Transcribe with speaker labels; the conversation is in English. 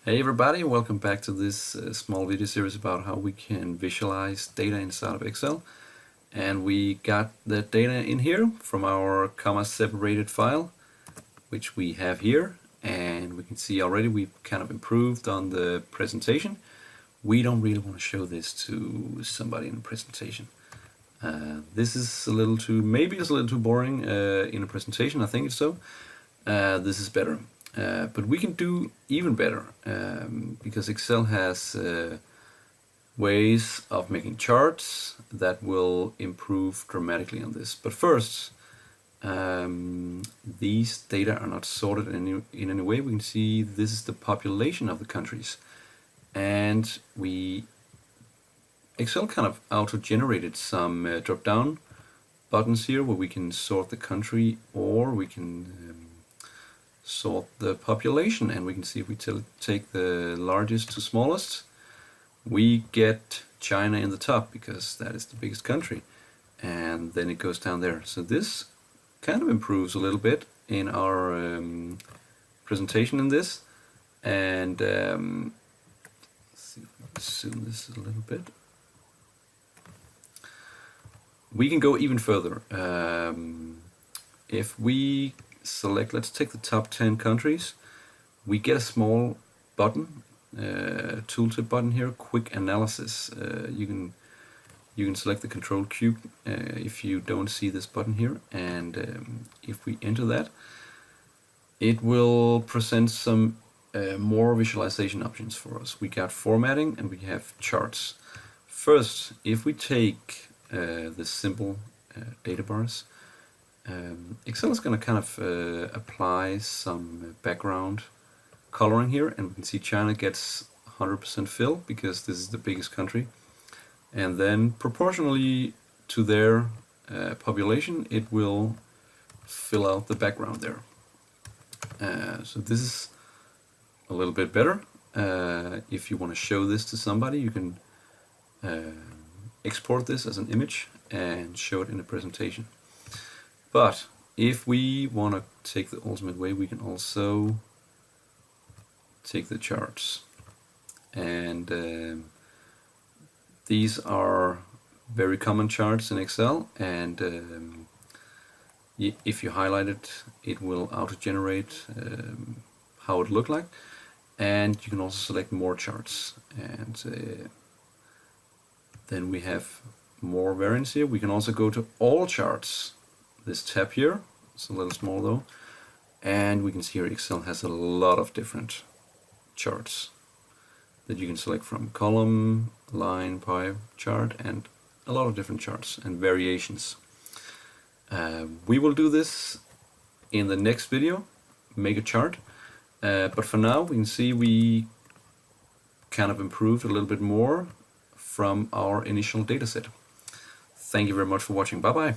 Speaker 1: Hey everybody, welcome back to this small video series about how we can visualize data inside of Excel. And we got the data in here from our comma separated file, which we have here. And we can see already we've kind of improved on the presentation. We don't really want to show this to somebody in a presentation. This is a little too, maybe it's a little too boring in a presentation, I think it's so. This is better. But we can do even better because Excel has ways of making charts that will improve dramatically on this. But first, these data are not sorted in any way. We can see this is the population of the countries, and Excel kind of auto-generated some drop-down buttons here where we can sort the country, or we can sort the population, and we can see if we take the largest to smallest, we get China in the top because that is the biggest country, and then it goes down there. So this kind of improves a little bit in our presentation in this, and let's see if we can zoom this a little bit. We can go even further. If we select, let's take the top 10 countries, we get a small button, tooltip button here, quick analysis. You can select the control cube if you don't see this button here, and if we enter that, it will present some more visualization options for us. We got formatting and we have charts. First, if we take the simple data bars, Excel is going to kind of apply some background coloring here, and we can see China gets 100% fill because this is the biggest country, and then proportionally to their population it will fill out the background there. So this is a little bit better. If you want to show this to somebody, you can export this as an image and show it in a presentation. But if we want to take the ultimate way, we can also take the charts. And these are very common charts in Excel, and if you highlight it, it will auto-generate how it look like. And you can also select more charts, and then we have more variants here. We can also go to all charts. This tab here, it's a little small though, and we can see here Excel has a lot of different charts that you can select from: column, line, pie chart, and a lot of different charts and variations. We will do this in the next video, make a chart, but for now we can see we kind of improved a little bit more from our initial data set. Thank you very much for watching. Bye bye.